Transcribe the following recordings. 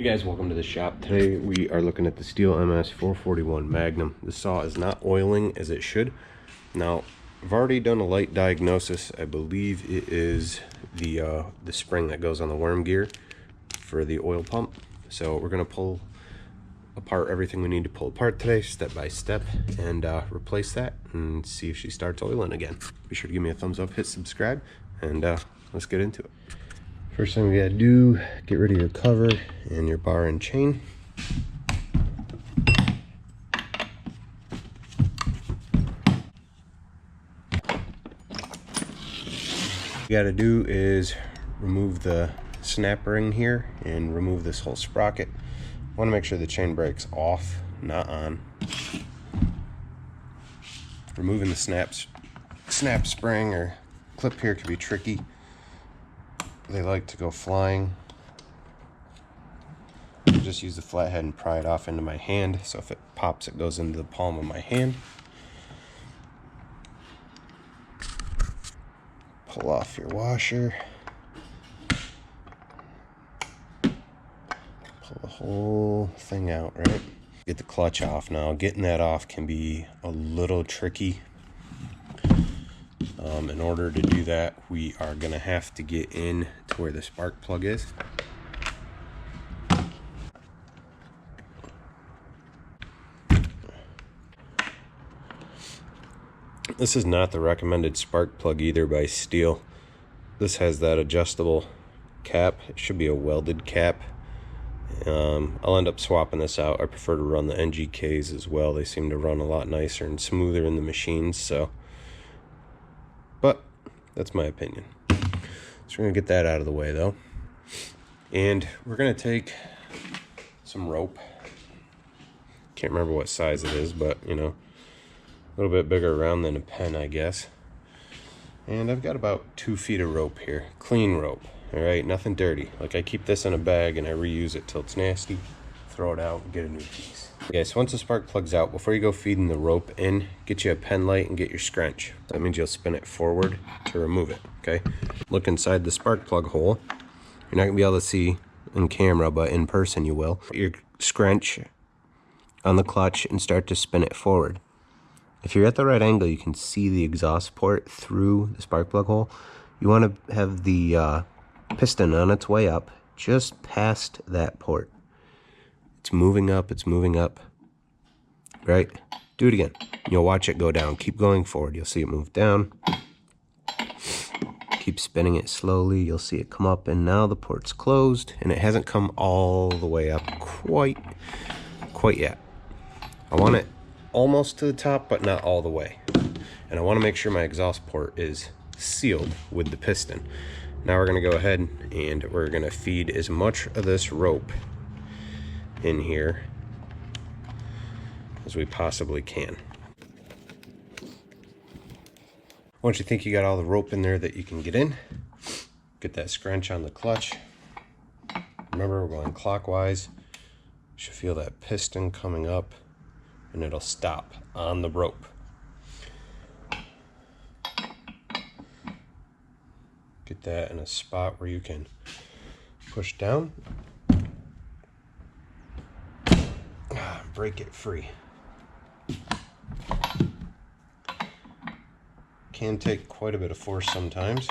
Hey guys, welcome to the shop. Today we are looking at the Stihl ms441 Magnum. The saw is not oiling as it should. Now, I've already done a light diagnosis. I believe it is the spring that goes on the worm gear for the oil pump. So we're going to pull apart everything we need to pull apart today, step by step, and replace that and see if she starts oiling again. Be sure to give me a thumbs up, hit subscribe, and let's get into it. First thing we gotta do, get rid of your cover and your bar and chain. What you gotta do is remove the snap ring here and remove this whole sprocket. Want to make sure the chain brake's off, not on. Removing the snap spring or clip here can be tricky. They like to go flying. I just use the flathead and pry it off into my hand, so if it pops, it goes into the palm of my hand. Pull off your washer. Pull the whole thing out, right? Get the clutch off. Now, getting that off can be a little tricky. In order to do that, we are going to have to get in to where the spark plug is. This is not the recommended spark plug either by Stihl. This has that adjustable cap. It should be a welded cap. I'll end up swapping this out. I prefer to run the NGKs as well. They seem to run a lot nicer and smoother in the machines, so. But that's my opinion. So we're gonna get that out of the way though. And we're gonna take some rope. Can't remember what size it is, but you know, a little bit bigger around than a pen, I guess. And I've got about 2 feet of rope here, clean rope. All right, nothing dirty. Like, I keep this in a bag and I reuse it till it's nasty, throw it out and get a new piece. Okay, so once the spark plug's out, before you go feeding the rope in, get you a pen light and get your scrunch. That means you'll spin it forward to remove it, okay? Look inside the spark plug hole. You're not gonna be able to see in camera, but in person you will. Put your scrunch on the clutch and start to spin it forward. If you're at the right angle, you can see the exhaust port through the spark plug hole. You wanna have the piston on its way up, just past that port. It's moving up, right? Do it again. You'll watch it go down. Keep going forward. You'll see it move down. Keep spinning it slowly. You'll see it come up, and now the port's closed, and it hasn't come all the way up quite yet. I want it almost to the top, but not all the way. And I want to make sure my exhaust port is sealed with the piston. Now we're going to go ahead and we're going to feed as much of this rope in here as we possibly can. Once you think you got all the rope in there that you can get in, get that scrunch on the clutch. Remember, we're going clockwise. You should feel that piston coming up and it'll stop on the rope. Get that in a spot where you can push down. Break it free. Can take quite a bit of force sometimes.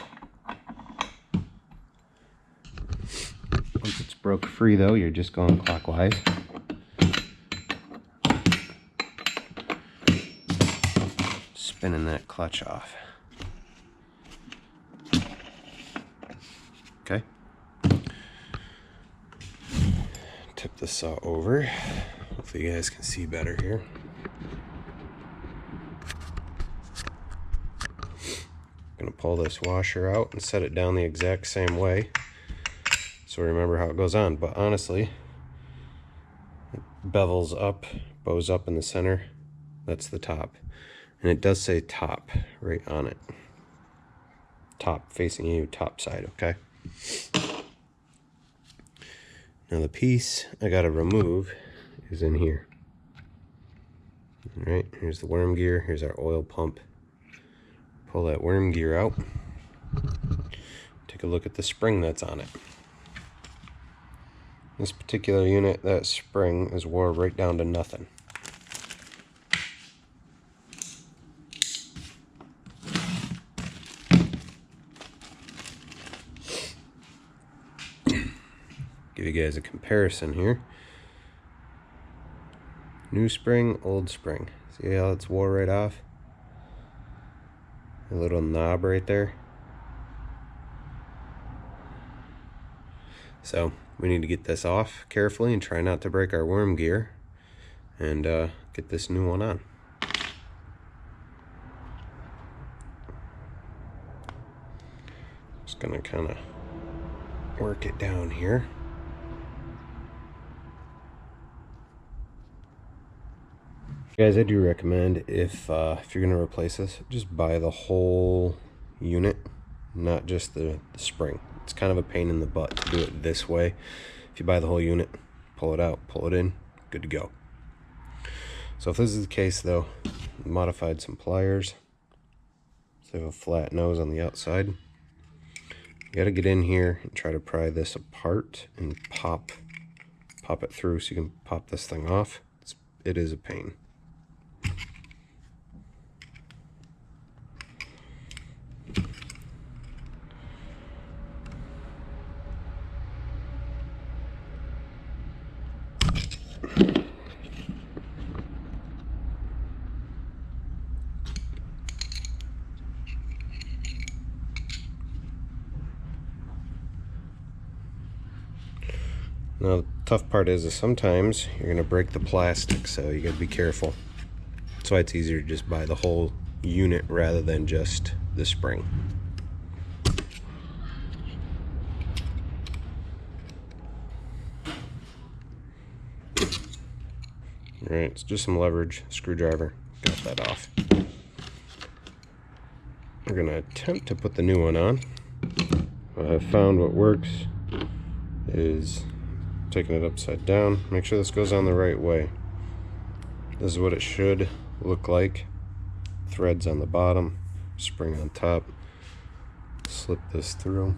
Once it's broke free though, you're just going clockwise. Spinning that clutch off. Okay. Tip the saw over. Hopefully you guys can see better here. Gonna pull this washer out and set it down the exact same way so remember how it goes on. But honestly, it bevels up, bows up in the center. That's the top. And it does say top right on it. Top facing you, top side, okay? Now the piece I gotta remove is in here. All right, here's the worm gear, here's our oil pump. Pull that worm gear out. Take a look at the spring that's on it. This particular unit, that spring is wore right down to nothing. Give you guys a comparison here. New spring, old spring. See how it's wore right off? A little knob right there. So we need to get this off carefully and try not to break our worm gear, and get this new one on. Just gonna kind of work it down here. Guys, I do recommend if you're gonna replace this, just buy the whole unit, not just the spring. It's kind of a pain in the butt to do it this way. If you buy the whole unit, pull it out, pull it in, good to go. So if this is the case though, modified some pliers. So they have a flat nose on the outside. You gotta get in here and try to pry this apart and pop it through so you can pop this thing off. It is a pain. Now the tough part is sometimes you're going to break the plastic, so you got to be careful. That's why it's easier to just buy the whole unit rather than just the spring. Alright, it's just some leverage, screwdriver, got that off. We're going to attempt to put the new one on. What I've found what works is taking it upside down. Make sure this goes on the right way. This is what it should look like. Threads on the bottom, spring on top. Slip this through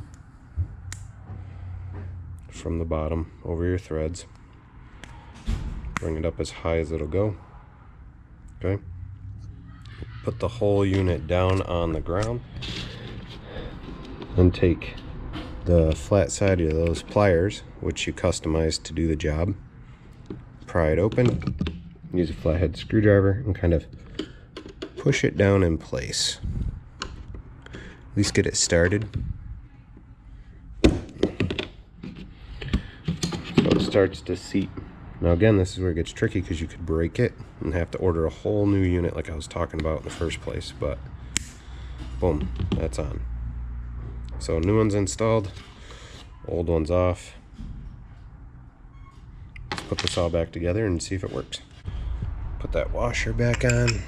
from the bottom over your threads. Bring it up as high as it'll go. Okay. Put the whole unit down on the ground. Then take the flat side of those pliers, which you customize to do the job, pry it open, use a flathead screwdriver and kind of push it down in place. At least get it started. So it starts to seat. Now again, this is where it gets tricky because you could break it and have to order a whole new unit like I was talking about in the first place, but boom, that's on. So new one's installed, old one's off. Let's put this all back together and see if it works. Put that washer back on.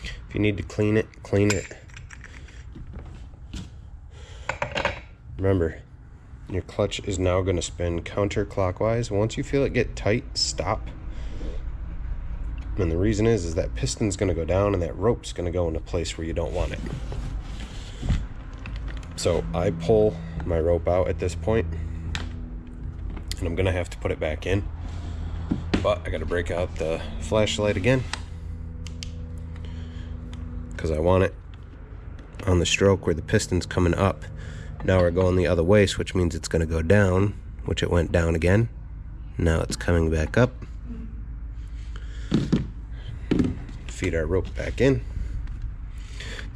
If you need to clean it, clean it. Remember, your clutch is now going to spin counterclockwise. Once you feel it get tight, stop. And the reason is that piston's going to go down and that rope's going to go in a place where you don't want it. So I pull my rope out at this point, and I'm going to have to put it back in. But I got to break out the flashlight again because I want it on the stroke where the piston's coming up. Now we're going the other way, which means it's going to go down, which it went down again. Now it's coming back up. Feed our rope back in.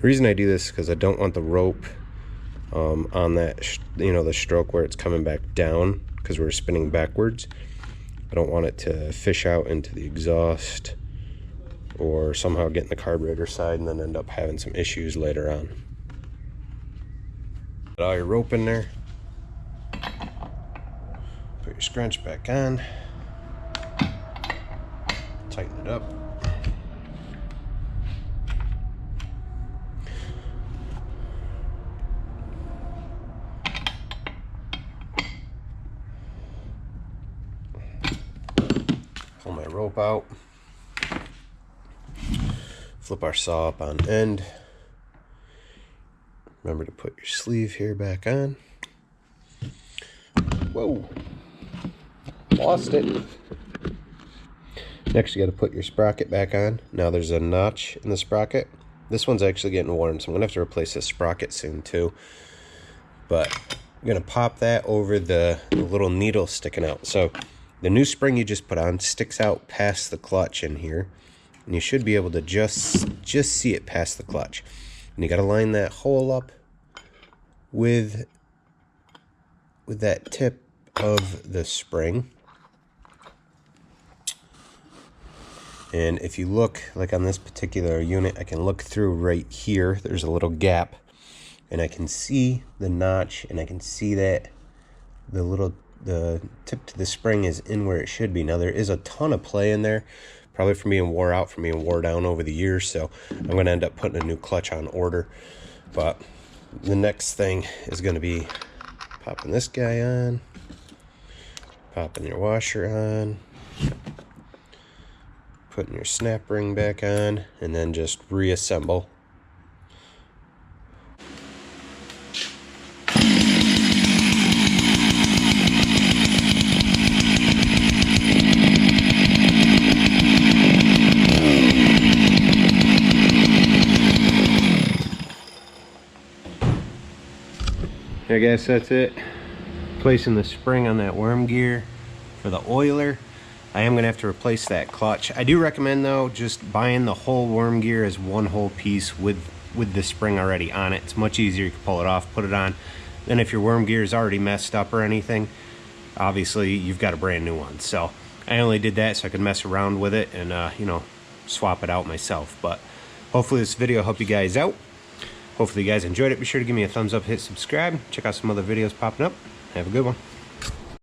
The reason I do this is because I don't want the rope on that, the stroke where it's coming back down, because we're spinning backwards. I don't want it to fish out into the exhaust or somehow get in the carburetor side and then end up having some issues later on. Put all your rope in there. Put your scrunch back on. Tighten it up. Pull my rope out. Flip our saw up on end. Remember to put your sleeve here back on. Whoa. Lost it. Next, you got to put your sprocket back on. Now there's a notch in the sprocket. This one's actually getting worn, so I'm going to have to replace this sprocket soon too. But I'm going to pop that over the little needle sticking out. So the new spring you just put on sticks out past the clutch in here. And you should be able to just see it past the clutch. And you got to line that hole up with that tip of the spring. And if you look, like on this particular unit, I can look through right here. There's a little gap. And I can see the notch, and I can see that the tip to the spring is in where it should be. Now, there is a ton of play in there, probably from being wore out, from being wore down over the years. So I'm going to end up putting a new clutch on order. But the next thing is going to be popping this guy on, popping your washer on, putting your snap ring back on, and then just reassemble. I guess that's it. Placing the spring on that worm gear for the oiler. I am going to have to replace that clutch. I do recommend, though, just buying the whole worm gear as one whole piece with the spring already on it. It's much easier. You can pull it off, put it on. Then if your worm gear is already messed up or anything, obviously you've got a brand new one. So I only did that so I could mess around with it and, you know, swap it out myself. But hopefully this video helped you guys out. Hopefully you guys enjoyed it. Be sure to give me a thumbs up, hit subscribe. Check out some other videos popping up. Have a good one.